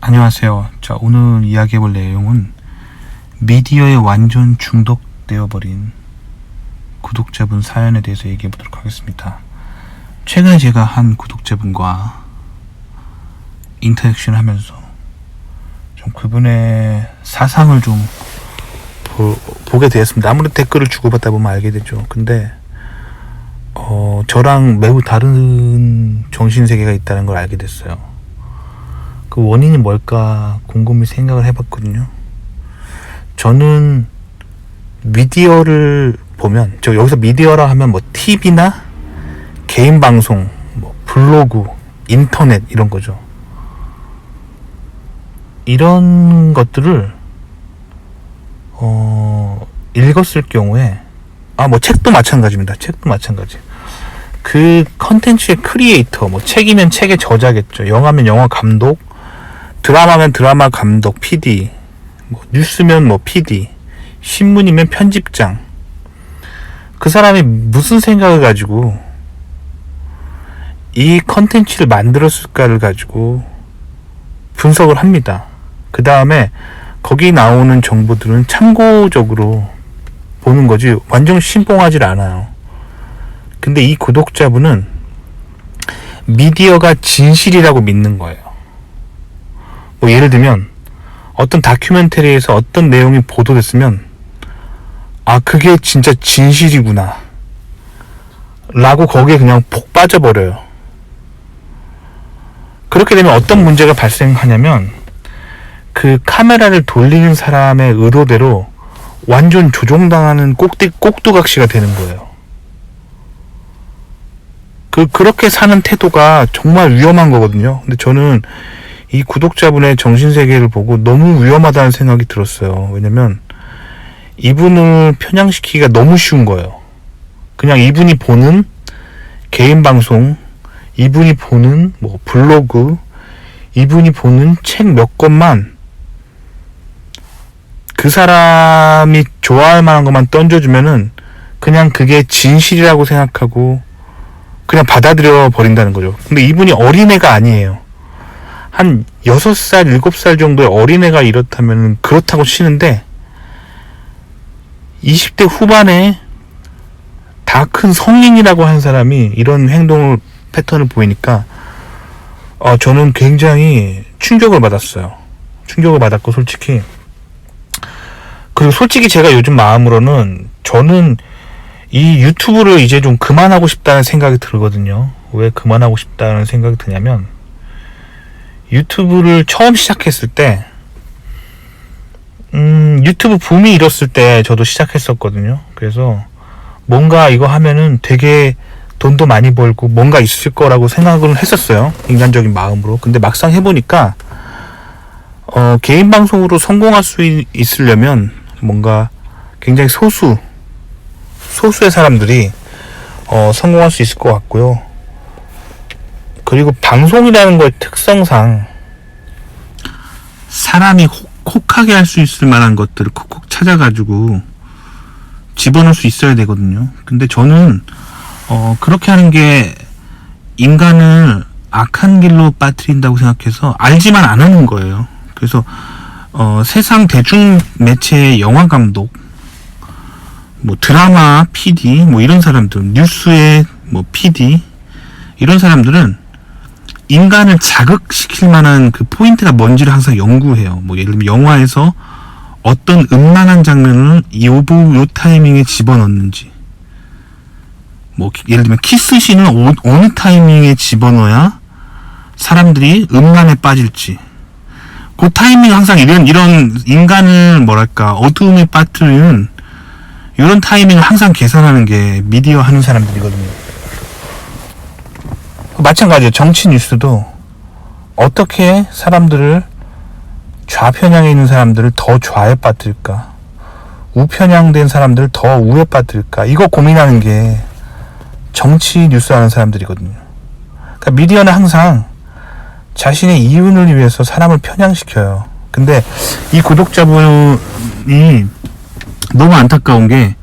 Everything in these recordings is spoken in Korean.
안녕하세요. 자, 오늘 이야기해볼 내용은 미디어에 완전 중독되어버린 구독자분 사연에 대해서 얘기해보도록 하겠습니다. 최근에 제가 한 구독자분과 인터랙션을 하면서 좀 그분의 사상을 좀 보게 되었습니다. 아무래도 댓글을 주고받다 보면 알게 되죠. 근데 저랑 매우 다른 정신세계가 있다는 걸 알게 됐어요. 그 원인이 뭘까 곰곰이 생각을 해봤거든요. 저는 미디어를 보면, 저 여기서 미디어라 하면 뭐 TV나 개인 방송, 뭐 블로그, 인터넷 이런 거죠. 이런 것들을 읽었을 경우에 뭐 책도 마찬가지입니다. 책도 마찬가지. 그 컨텐츠의 크리에이터, 뭐 책이면 책의 저자겠죠. 영화면 영화 감독, 드라마면 드라마 감독, PD, 뭐 뉴스면 뭐 PD, 신문이면 편집장. 그 사람이 무슨 생각을 가지고 이 컨텐츠를 만들었을까를 가지고 분석을 합니다. 그 다음에 거기 나오는 정보들은 참고적으로 보는 거지 완전 신봉하지 않아요. 근데 이 구독자분은 미디어가 진실이라고 믿는 거예요. 뭐 예를 들면 어떤 다큐멘터리에서 어떤 내용이 보도됐으면 그게 진짜 진실이구나 라고 거기에 그냥 폭 빠져버려요. 그렇게 되면 어떤 문제가 발생하냐면 그 카메라를 돌리는 사람의 의도대로 완전 조종당하는 꼭두각시가 되는 거예요. 그렇게 사는 태도가 정말 위험한 거거든요. 근데 저는 이 구독자분의 정신세계를 보고 너무 위험하다는 생각이 들었어요. 왜냐면 이분을 편향시키기가 너무 쉬운 거예요. 그냥 이분이 보는 개인 방송, 이분이 보는 뭐 블로그, 이분이 보는 책 몇 권만 그 사람이 좋아할 만한 것만 던져주면은 그냥 그게 진실이라고 생각하고 그냥 받아들여 버린다는 거죠. 근데 이분이 어린애가 아니에요. 한 6살, 7살 정도의 어린애가 이렇다면 그렇다고 치는데 20대 후반에 다 큰 성인이라고 한 사람이 이런 행동을 패턴을 보이니까 저는 굉장히 충격을 받았어요. 충격을 받았고 그리고 솔직히 제가 요즘 마음으로는 저는 이 유튜브를 이제 좀 그만하고 싶다는 생각이 들거든요. 왜 그만하고 싶다는 생각이 드냐면 유튜브를 처음 시작했을 때 유튜브 붐이 일었을 때 저도 시작했었거든요. 그래서 뭔가 이거 하면은 되게 돈도 많이 벌고 뭔가 있을 거라고 생각을 했었어요. 인간적인 마음으로. 근데 막상 해보니까 개인 방송으로 성공할 수 있으려면 뭔가 굉장히 소수의 사람들이 성공할 수 있을 것 같고요. 그리고 방송이라는 거의 특성상 사람이 혹하게 할 수 있을 만한 것들을 콕콕 찾아가지고 집어넣을 수 있어야 되거든요. 근데 저는 그렇게 하는 게 인간을 악한 길로 빠뜨린다고 생각해서 알지만 안 하는 거예요. 그래서 세상 대중 매체의 영화 감독, 뭐 드라마 PD, 뭐 이런 사람들, 뉴스의 뭐 PD 이런 사람들은 인간을 자극시킬 만한 그 포인트가 뭔지를 항상 연구해요. 뭐 예를 들면 영화에서 어떤 음란한 장면을 요 타이밍에 집어넣는지, 뭐 예를 들면 키스씬은 어느 타이밍에 집어넣어야 사람들이 음란에 빠질지, 그 타이밍 항상 이런 인간을 어두움에 빠뜨리는 이런 타이밍을 항상 계산하는 게 미디어 하는 사람들이거든요. 마찬가지예요. 정치 뉴스도 어떻게 사람들을 좌편향에 있는 사람들을 더 좌에 빠뜨릴까, 우편향된 사람들을 더 우에 빠뜨릴까, 이거 고민하는 게 정치 뉴스 하는 사람들이거든요. 그러니까 미디어는 항상 자신의 이윤을 위해서 사람을 편향시켜요. 근데 이 구독자분이 너무 안타까운 게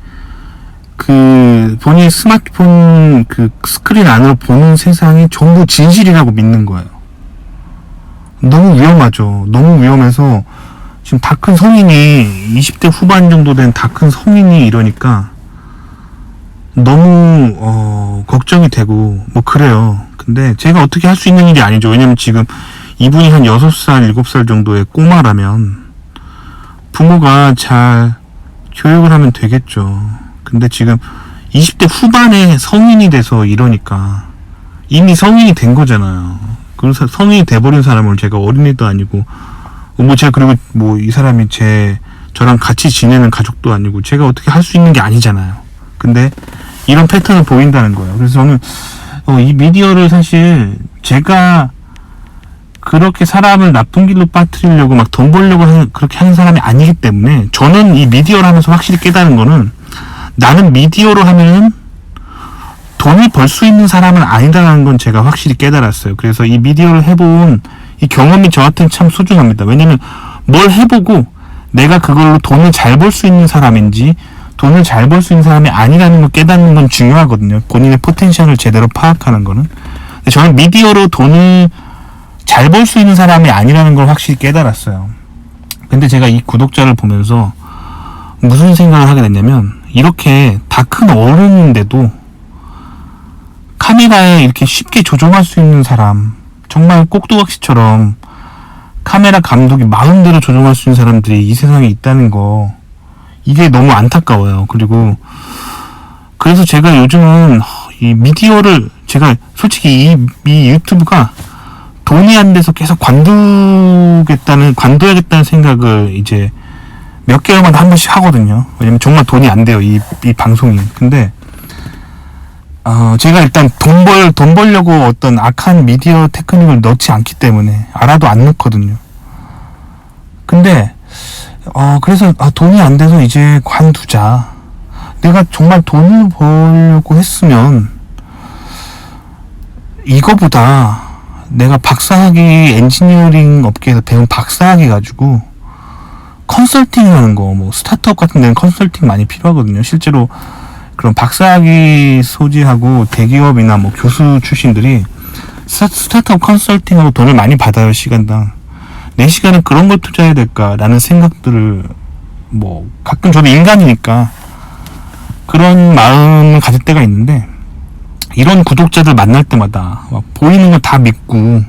본인 스마트폰 스크린 안으로 보는 세상이 전부 진실이라고 믿는 거예요. 너무 위험하죠. 너무 위험해서 지금 다 큰 성인이 20대 후반 정도 된 다 큰 성인이 이러니까 너무 걱정이 되고 뭐 그래요. 근데 제가 어떻게 할 수 있는 일이 아니죠. 왜냐면 지금 이분이 한 6살, 7살 정도의 꼬마라면 부모가 잘 교육을 하면 되겠죠. 근데 지금 20대 후반에 성인이 돼서 이러니까 이미 성인이 된 거잖아요. 그래서 성인이 돼버린 사람을 제가 어린애도 아니고 뭐 제가 그리고 뭐 이 사람이 저랑 같이 지내는 가족도 아니고 제가 어떻게 할 수 있는 게 아니잖아요. 근데 이런 패턴을 보인다는 거예요. 그래서 저는 이 미디어를 사실 제가 그렇게 사람을 나쁜 길로 빠뜨리려고 막 돈 벌려고 그렇게 하는 사람이 아니기 때문에 저는 이 미디어를 하면서 확실히 깨달은 거는 나는 미디어로 하면은 돈을 벌 수 있는 사람은 아니다라는 건 제가 확실히 깨달았어요. 그래서 이 미디어를 해본 이 경험이 저한테는 참 소중합니다. 왜냐면 뭘 해보고 내가 그걸로 돈을 잘 벌 수 있는 사람인지 돈을 잘 벌 수 있는 사람이 아니라는 걸 깨닫는 건 중요하거든요. 본인의 포텐셜을 제대로 파악하는 거는. 근데 저는 미디어로 돈을 잘 벌 수 있는 사람이 아니라는 걸 확실히 깨달았어요. 근데 제가 이 구독자를 보면서 무슨 생각을 하게 됐냐면 이렇게 다 큰 어른인데도 카메라에 이렇게 쉽게 조종할 수 있는 사람, 정말 꼭두각시처럼 카메라 감독이 마음대로 조종할 수 있는 사람들이 이 세상에 있다는 거, 이게 너무 안타까워요. 그리고 그래서 제가 요즘은 이 미디어를 제가 솔직히 이 유튜브가 돈이 안 돼서 계속 관둬야겠다는 생각을 이제 몇 개월마다 한 번씩 하거든요. 왜냐면 정말 돈이 안 돼요, 이 방송이. 근데 제가 일단 돈 벌려고 어떤 악한 미디어 테크닉을 넣지 않기 때문에 알아도 안 넣거든요. 근데 그래서 돈이 안 돼서 이제 관두자. 내가 정말 돈을 벌려고 했으면 이거보다 내가 박사학위 엔지니어링 업계에서 배운 박사학위 가지고 컨설팅 하는 거, 뭐 스타트업 같은 데는 컨설팅 많이 필요하거든요. 실제로 그런 박사학위 소지하고 대기업이나 뭐 교수 출신들이 스타트업 컨설팅하고 돈을 많이 받아요. 시간당. 내 시간에 그런 걸 투자해야 될까라는 생각들을 뭐 가끔 저도 인간이니까 그런 마음을 가질 때가 있는데 이런 구독자들 만날 때마다 막 보이는 거 다 믿고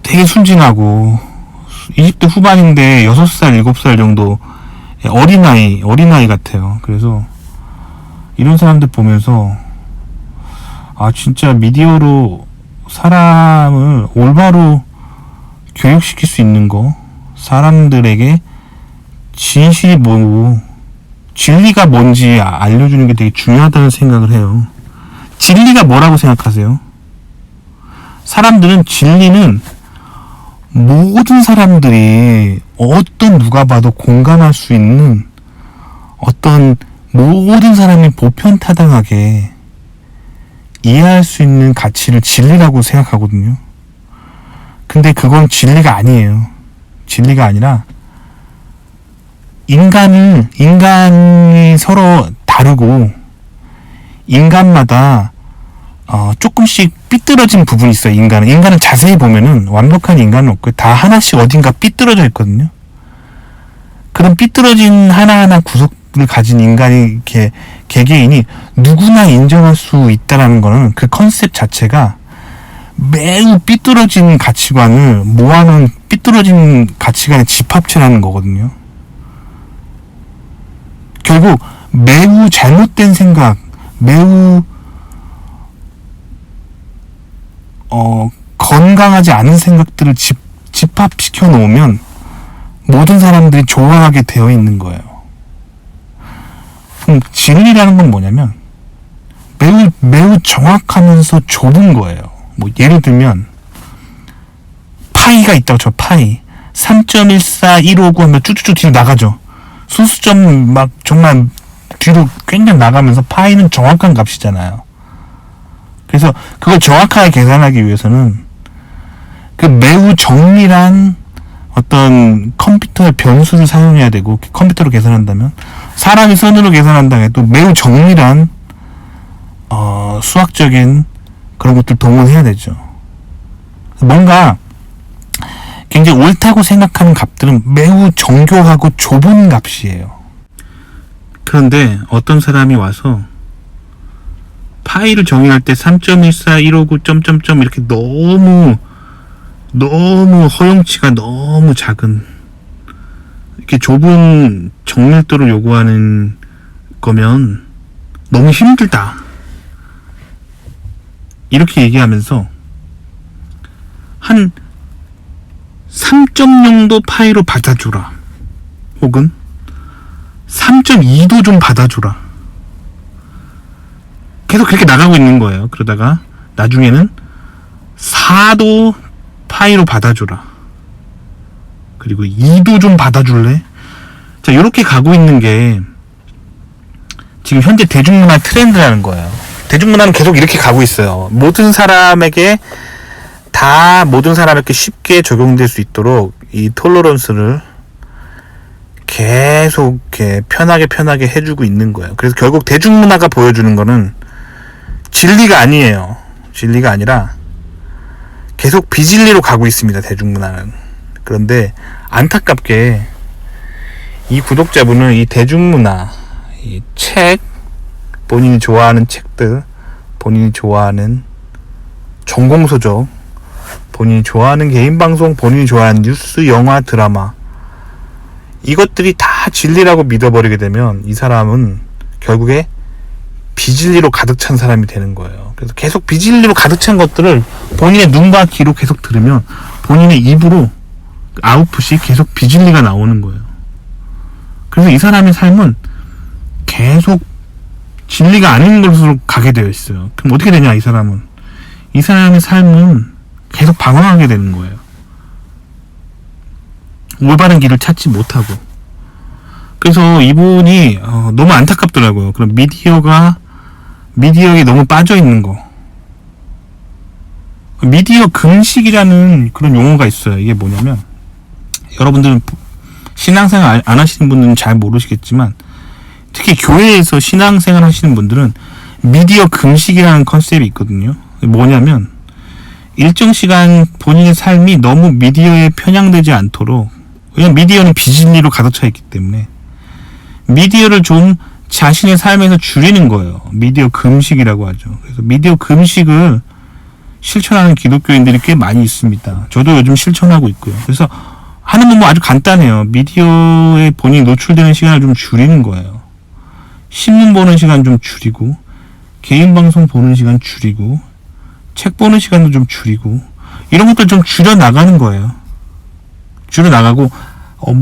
되게 순진하고 20대 후반인데 6살, 7살 정도 어린아이 같아요. 그래서 이런 사람들 보면서 진짜 미디어로 사람을 올바로 교육시킬 수 있는 거, 사람들에게 진실이 뭐고 진리가 뭔지 알려주는 게 되게 중요하다는 생각을 해요. 진리가 뭐라고 생각하세요? 사람들은 진리는 모든 사람들이 누가 봐도 공감할 수 있는 어떤 모든 사람이 보편타당하게 이해할 수 있는 가치를 진리라고 생각하거든요. 근데 그건 진리가 아니에요. 진리가 아니라 인간이 서로 다르고 인간마다 조금씩 삐뚤어진 부분이 있어요. 인간은 자세히 보면은 완벽한 인간은 없고 다 하나씩 어딘가 삐뚤어져 있거든요. 그런 삐뚤어진 하나하나 구석을 가진 인간이 개개인이 누구나 인정할 수 있다라는 거는 그 컨셉 자체가 매우 삐뚤어진 가치관을 모아놓은 삐뚤어진 가치관의 집합체라는 거거든요. 결국 매우 잘못된 생각, 매우 건강하지 않은 생각들을 집합시켜 놓으면 모든 사람들이 좋아하게 되어 있는 거예요. 그럼 진리라는 건 뭐냐면 매우 정확하면서 좁은 거예요. 뭐 예를 들면 파이가 있다고 쳐. 파이 3.14159 하면 쭉쭉쭉 뒤로 나가죠. 소수점 막 정말 뒤로 굉장히 나가면서 파이는 정확한 값이잖아요. 그래서 그걸 정확하게 계산하기 위해서는 그 매우 정밀한 어떤 컴퓨터의 변수를 사용해야 되고, 컴퓨터로 계산한다면 사람이 손으로 계산한다 해도 매우 정밀한 수학적인 그런 것들 동원해야 되죠. 뭔가 굉장히 옳다고 생각하는 값들은 매우 정교하고 좁은 값이에요. 그런데 어떤 사람이 와서 파이를 정의할 때 3.14, 159, 점점점 이렇게 너무 허용치가 너무 작은, 이렇게 좁은 정밀도를 요구하는 거면 너무 힘들다, 이렇게 얘기하면서 한 3.0도 파이로 받아주라, 혹은 3.2도 좀 받아주라, 계속 그렇게 나가고 있는 거예요. 그러다가 나중에는 4도 파이로 받아주라, 그리고 2도 좀 받아줄래? 자, 이렇게 가고 있는 게 지금 현재 대중문화 트렌드라는 거예요. 대중문화는 계속 이렇게 가고 있어요. 모든 사람에게 쉽게 적용될 수 있도록 이 톨러런스를 계속 이렇게 편하게 해주고 있는 거예요. 그래서 결국 대중문화가 보여주는 거는 진리가 아니에요. 진리가 아니라 계속 비진리로 가고 있습니다, 대중문화는. 그런데 안타깝게 이 구독자분은 이 대중문화, 이 책, 본인이 좋아하는 책들, 본인이 좋아하는 전공서적, 본인이 좋아하는 개인방송, 본인이 좋아하는 뉴스, 영화, 드라마, 이것들이 다 진리라고 믿어버리게 되면 이 사람은 결국에 비진리로 가득 찬 사람이 되는 거예요. 그래서 계속 비진리로 가득 찬 것들을 본인의 눈과 귀로 계속 들으면 본인의 입으로 아웃풋이 계속 비진리가 나오는 거예요. 그래서 이 사람의 삶은 계속 진리가 아닌 것으로 가게 되어 있어요. 그럼 어떻게 되냐, 이 사람은. 이 사람의 삶은 계속 방황하게 되는 거예요. 올바른 길을 찾지 못하고. 그래서 이분이 너무 안타깝더라고요. 그럼 미디어에 너무 빠져 있는 거. 미디어 금식이라는 그런 용어가 있어요. 이게 뭐냐면, 여러분들은 신앙생활 안 하시는 분들은 잘 모르시겠지만, 특히 교회에서 신앙생활 하시는 분들은 미디어 금식이라는 컨셉이 있거든요. 뭐냐면, 일정 시간 본인의 삶이 너무 미디어에 편향되지 않도록, 왜냐면 미디어는 비진리로 가득 차 있기 때문에 미디어를 좀 자신의 삶에서 줄이는 거예요. 미디어 금식이라고 하죠. 그래서 미디어 금식을 실천하는 기독교인들이 꽤 많이 있습니다. 저도 요즘 실천하고 있고요. 그래서 하는 건 뭐 아주 간단해요. 미디어에 본인이 노출되는 시간을 좀 줄이는 거예요. 신문 보는 시간 좀 줄이고, 개인 방송 보는 시간 줄이고, 책 보는 시간도 좀 줄이고, 이런 것들 좀 줄여 나가는 거예요. 줄여 나가고,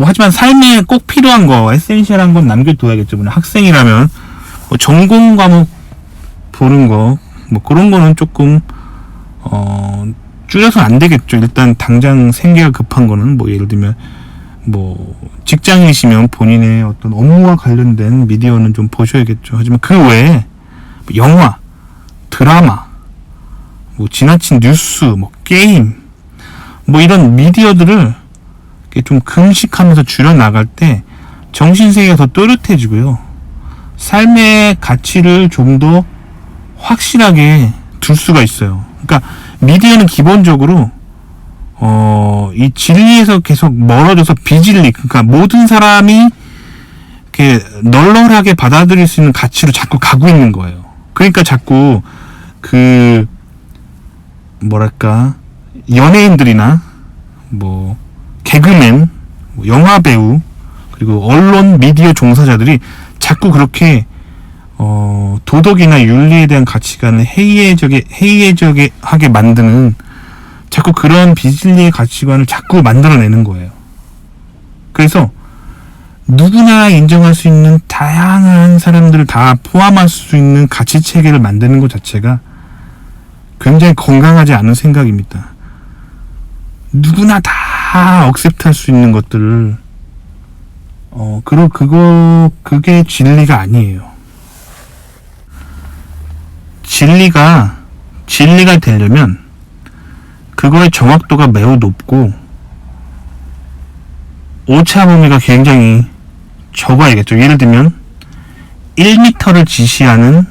하지만 삶에 꼭 필요한 거, 에센셜한 건 남겨둬야겠죠. 학생이라면 전공 과목 보는 거, 그런 거는 조금 줄여서 안 되겠죠. 일단 당장 생계가 급한 거는 예를 들면 직장이시면 본인의 어떤 업무와 관련된 미디어는 좀 보셔야겠죠. 하지만 그 외에 영화, 드라마, 지나친 뉴스, 게임, 이런 미디어들을 좀 금식하면서 줄여나갈 때 정신세계가 더 또렷해지고요. 삶의 가치를 좀 더 확실하게 둘 수가 있어요. 그러니까 미디어는 기본적으로 이 진리에서 계속 멀어져서 비진리, 그러니까 모든 사람이 이렇게 널널하게 받아들일 수 있는 가치로 자꾸 가고 있는 거예요. 그러니까 자꾸 연예인들이나 개그맨, 영화배우, 그리고 언론 미디어 종사자들이 자꾸 그렇게 도덕이나 윤리에 대한 가치관을 해이해하게 만드는, 자꾸 그런 비진리의 가치관을 자꾸 만들어내는 거예요. 그래서 누구나 인정할 수 있는 다양한 사람들을 다 포함할 수 있는 가치 체계를 만드는 것 자체가 굉장히 건강하지 않은 생각입니다. 누구나 다 억셉트할 수 있는 것들을 그게 진리가 아니에요. 진리가 되려면 그거의 정확도가 매우 높고 오차 범위가 굉장히 적어야겠죠. 예를 들면 1m를 지시하는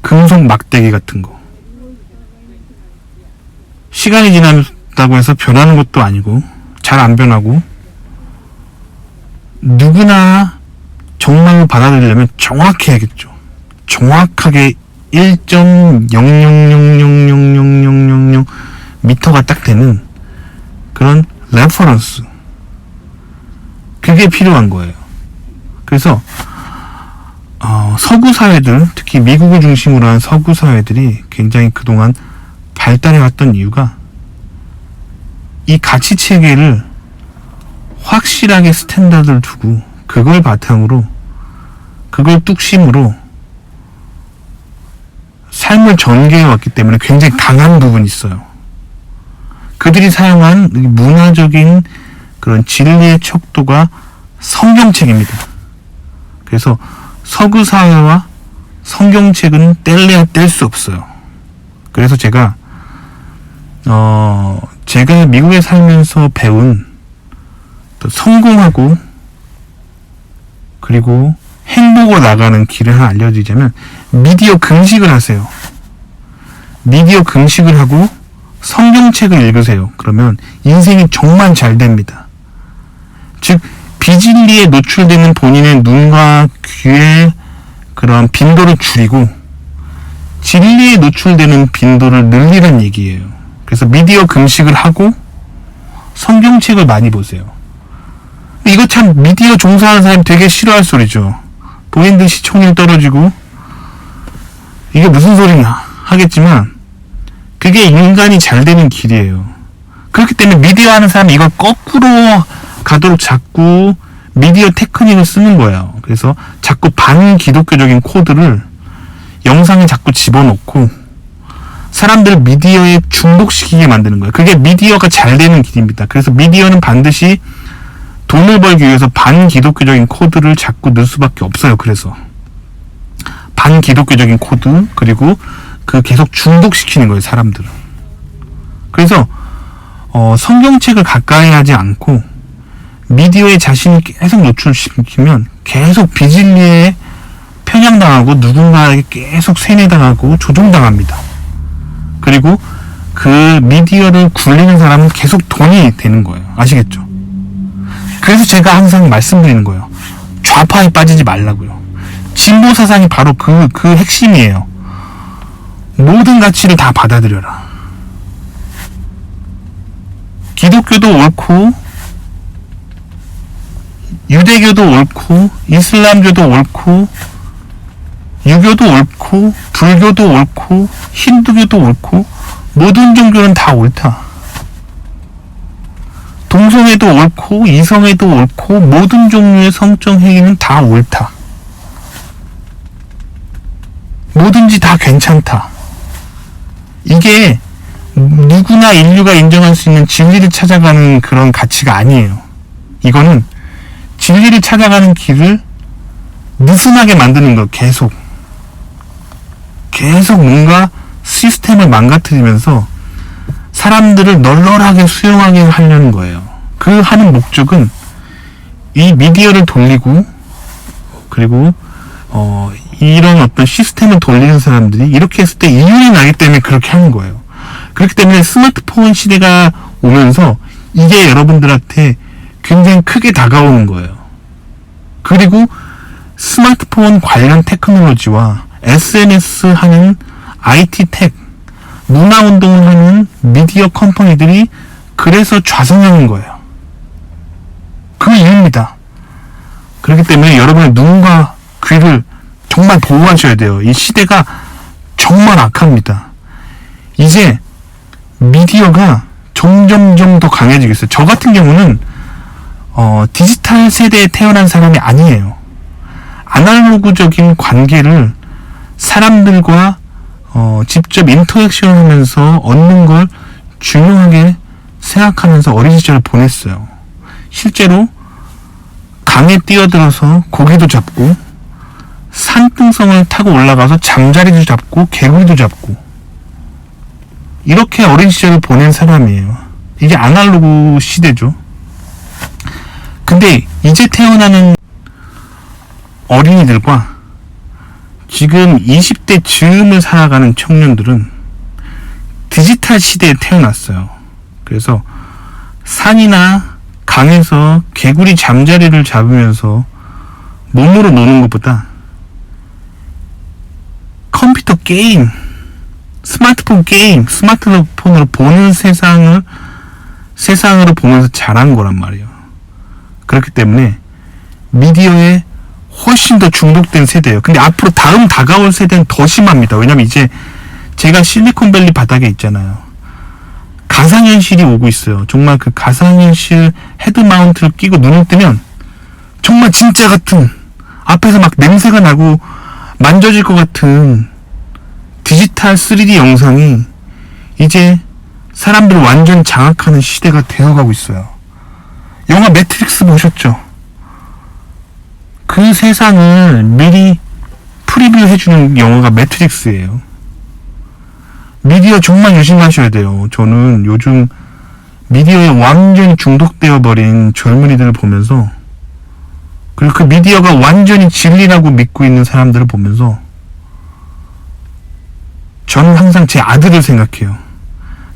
금속 막대기 같은 거, 시간이 지나면 없다고 해서 변하는 것도 아니고 잘 안 변하고, 누구나 정말로 받아들이려면 정확히 해야겠죠. 정확하게 1.00000000 미터가 딱 되는 그런 레퍼런스, 그게 필요한 거예요. 그래서 서구 사회들, 특히 미국을 중심으로 한 서구 사회들이 굉장히 그동안 발달해 왔던 이유가 이 가치 체계를 확실하게 스탠다드를 두고 그걸 바탕으로, 그걸 뚝심으로 삶을 전개해 왔기 때문에 굉장히 강한 부분이 있어요. 그들이 사용한 문화적인 그런 진리의 척도가 성경책입니다. 그래서 서구 사회와 성경책은 뗄래야 뗄 수 없어요. 그래서 제가 미국에 살면서 배운 또 성공하고 그리고 행복으로 나가는 길을 하나 알려드리자면, 미디어 금식을 하세요. 미디어 금식을 하고 성경책을 읽으세요. 그러면 인생이 정말 잘 됩니다. 즉, 비진리에 노출되는 본인의 눈과 귀의 그런 빈도를 줄이고 진리에 노출되는 빈도를 늘리는 얘기예요. 그래서 미디어 금식을 하고 성경책을 많이 보세요. 이거 참 미디어 종사하는 사람이 되게 싫어할 소리죠. 본인들 시청률 떨어지고 이게 무슨 소리냐 하겠지만, 그게 인간이 잘 되는 길이에요. 그렇기 때문에 미디어 하는 사람이 이걸 거꾸로 가도록 자꾸 미디어 테크닉을 쓰는 거예요. 그래서 자꾸 반기독교적인 코드를 영상에 자꾸 집어넣고 사람들을 미디어에 중독시키게 만드는 거예요. 그게 미디어가 잘 되는 길입니다. 그래서 미디어는 반드시 돈을 벌기 위해서 반기독교적인 코드를 자꾸 넣을 수밖에 없어요. 그래서 반기독교적인 코드, 그리고 그 계속 중독시키는 거예요, 사람들을. 그래서 성경책을 가까이 하지 않고 미디어에 자신을 계속 노출시키면 계속 비진리에 편향당하고 누군가에게 계속 세뇌당하고 조종당합니다. 그리고 그 미디어를 굴리는 사람은 계속 돈이 되는 거예요. 아시겠죠? 그래서 제가 항상 말씀드리는 거예요. 좌파에 빠지지 말라고요. 진보 사상이 바로 그 핵심이에요. 모든 가치를 다 받아들여라. 기독교도 옳고, 유대교도 옳고, 이슬람교도 옳고, 유교도 옳고, 불교도 옳고, 힌두교도 옳고, 모든 종교는 다 옳다. 동성애도 옳고, 이성애도 옳고, 모든 종류의 성적 행위는 다 옳다. 뭐든지 다 괜찮다. 이게 누구나 인류가 인정할 수 있는 진리를 찾아가는 그런 가치가 아니에요. 이거는 진리를 찾아가는 길을 느슨하게 만드는 거. 계속 뭔가 시스템을 망가뜨리면서 사람들을 널널하게 수용하게 하려는 거예요. 그 하는 목적은 이 미디어를 돌리고, 그리고 이런 어떤 시스템을 돌리는 사람들이 이렇게 했을 때 이윤이 나기 때문에 그렇게 하는 거예요. 그렇기 때문에 스마트폰 시대가 오면서 이게 여러분들한테 굉장히 크게 다가오는 거예요. 그리고 스마트폰 관련 테크놀로지와 SNS 하는 IT 텍, 문화운동을 하는 미디어 컴퍼니들이 그래서 좌성하는 거예요. 그 이유입니다. 그렇기 때문에 여러분의 눈과 귀를 정말 보호하셔야 돼요. 이 시대가 정말 악합니다. 이제 미디어가 점점점 더 강해지겠어요. 저 같은 경우는 디지털 세대에 태어난 사람이 아니에요. 아날로그적인 관계를 사람들과 직접 인터랙션을 하면서 얻는 걸 중요하게 생각하면서 어린 시절을 보냈어요. 실제로 강에 뛰어들어서 고기도 잡고, 산등성을 타고 올라가서 잠자리도 잡고, 개구리도 잡고, 이렇게 어린 시절을 보낸 사람이에요. 이게 아날로그 시대죠. 근데 이제 태어나는 어린이들과 지금 20대 즈음을 살아가는 청년들은 디지털 시대에 태어났어요. 그래서 산이나 강에서 개구리 잠자리를 잡으면서 몸으로 노는 것보다 컴퓨터 게임, 스마트폰 게임, 스마트폰으로 보는 세상으로 보면서 자란 거란 말이에요. 그렇기 때문에 미디어에 훨씬 더 중독된 세대예요. 근데 앞으로 다음 다가올 세대는 더 심합니다. 왜냐면 이제 제가 실리콘밸리 바닥에 있잖아요. 가상현실이 오고 있어요. 정말 그 가상현실 헤드마운트를 끼고 눈을 뜨면 정말 진짜 같은, 앞에서 막 냄새가 나고 만져질 것 같은 디지털 3D 영상이 이제 사람들을 완전 장악하는 시대가 되어가고 있어요. 영화 매트릭스 보셨죠? 그 세상을 미리 프리뷰 해주는 영화가 매트릭스예요. 미디어 정말 조심하셔야 돼요. 저는 요즘 미디어에 완전히 중독되어 버린 젊은이들을 보면서, 그리고 그 미디어가 완전히 진리라고 믿고 있는 사람들을 보면서 저는 항상 제 아들을 생각해요.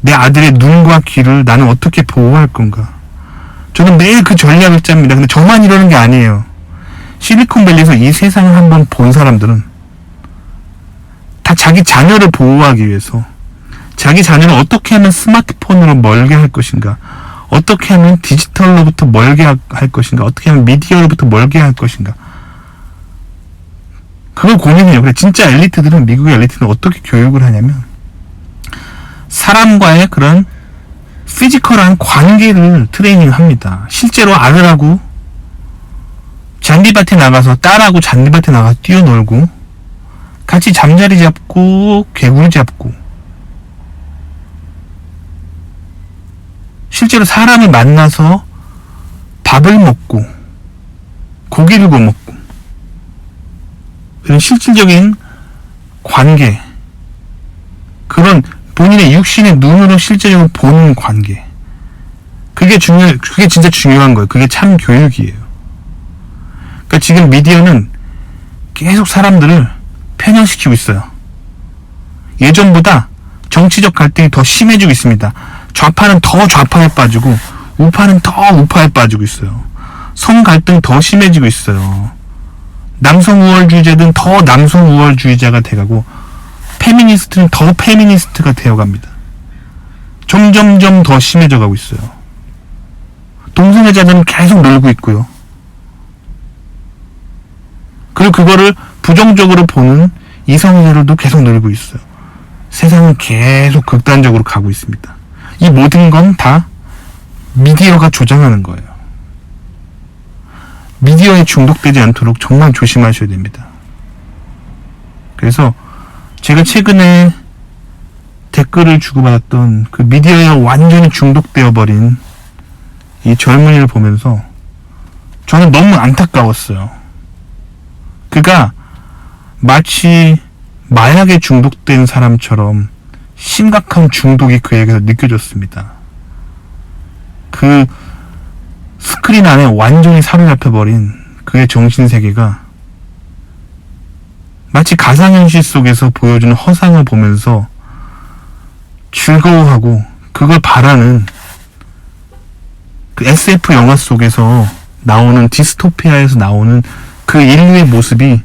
내 아들의 눈과 귀를 나는 어떻게 보호할 건가. 저는 매일 그 전략을 짭니다. 근데 저만 이러는 게 아니에요. 실리콘밸리에서 이 세상을 한번 본 사람들은 다 자기 자녀를 보호하기 위해서, 자기 자녀를 어떻게 하면 스마트폰으로 멀게 할 것인가, 어떻게 하면 디지털로부터 멀게 할 것인가, 어떻게 하면 미디어로부터 멀게 할 것인가, 그걸 고민해요. 그래, 진짜 엘리트들은, 미국의 엘리트는 어떻게 교육을 하냐면 사람과의 그런 피지컬한 관계를 트레이닝 합니다. 실제로 아들하고 잔디밭에 나가서, 딸하고 잔디밭에 나가서 뛰어놀고, 같이 잠자리 잡고 개구리 잡고, 실제로 사람을 만나서 밥을 먹고 고기를 구워 먹고, 그런 실질적인 관계, 그런 본인의 육신의 눈으로 실제적으로 보는 관계, 그게 진짜 중요한 거예요. 그게 참 교육이에요. 그러니까 지금 미디어는 계속 사람들을 편향시키고 있어요. 예전보다 정치적 갈등이 더 심해지고 있습니다. 좌파는 더 좌파에 빠지고 우파는 더 우파에 빠지고 있어요. 성 갈등 더 심해지고 있어요. 남성 우월주의자들은 더 남성 우월주의자가 돼가고, 페미니스트는 더 페미니스트가 되어갑니다. 점점점 더 심해져 가고 있어요. 동성애자들은 계속 놀고 있고요. 그리고 그거를 부정적으로 보는 이성애자들도 계속 놀고 있어요. 세상은 계속 극단적으로 가고 있습니다. 이 모든 건 다 미디어가 조장하는 거예요. 미디어에 중독되지 않도록 정말 조심하셔야 됩니다. 그래서 제가 최근에 댓글을 주고받았던 그 미디어에 완전히 중독되어 버린 이 젊은이를 보면서 저는 너무 안타까웠어요. 그가 마치 마약에 중독된 사람처럼 심각한 중독이 그에게서 느껴졌습니다. 그 스크린 안에 완전히 사로잡혀버린 그의 정신세계가 마치 가상현실 속에서 보여주는 허상을 보면서 즐거워하고 그걸 바라는, 그 SF 영화 속에서 나오는, 디스토피아에서 나오는 그 인류의 모습이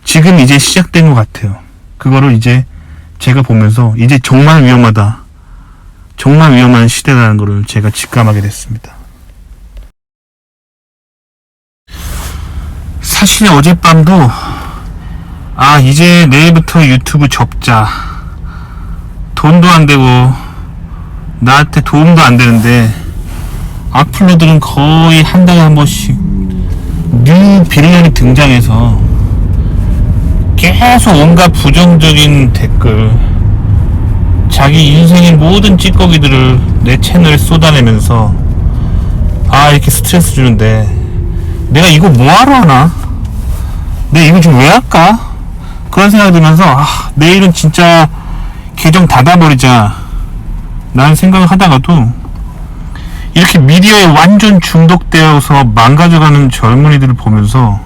지금 이제 시작된 것 같아요. 그거를 이제 제가 보면서 이제 정말 위험하다, 정말 위험한 시대라는 것을 제가 직감하게 됐습니다. 사실 어젯밤도 이제 내일부터 유튜브 접자, 돈도 안 되고 나한테 도움도 안 되는데 악플러들은 거의 한 달에 한 번씩 뉴 빌런이 등장해서 계속 온갖 부정적인 댓글, 자기 인생의 모든 찌꺼기들을 내 채널에 쏟아내면서 이렇게 스트레스 주는데 내가 이거 뭐하러 하나? 내가 이거 좀 왜 할까? 그런 생각이 들면서 내일은 진짜 계정 닫아버리자 라는 생각을 하다가도 이렇게 미디어에 완전 중독되어서 망가져가는 젊은이들을 보면서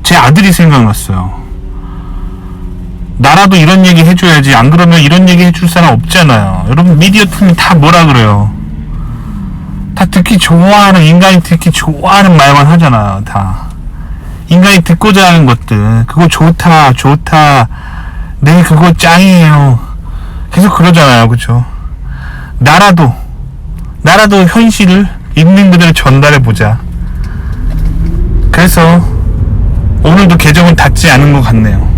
제 아들이 생각났어요. 나라도 이런 얘기 해줘야지. 안 그러면 이런 얘기 해줄 사람 없잖아요. 여러분, 미디어 팀이 다 뭐라 그래요? 다 듣기 좋아하는, 인간이 듣기 좋아하는 말만 하잖아요. 다 인간이 듣고자 하는 것들, 그거 좋다 네 그거 짱이에요, 계속 그러잖아요. 그쵸? 나라도 현실을 있는 그대로 전달해 보자. 그래서 오늘도 계정은 닫지 않은 것 같네요.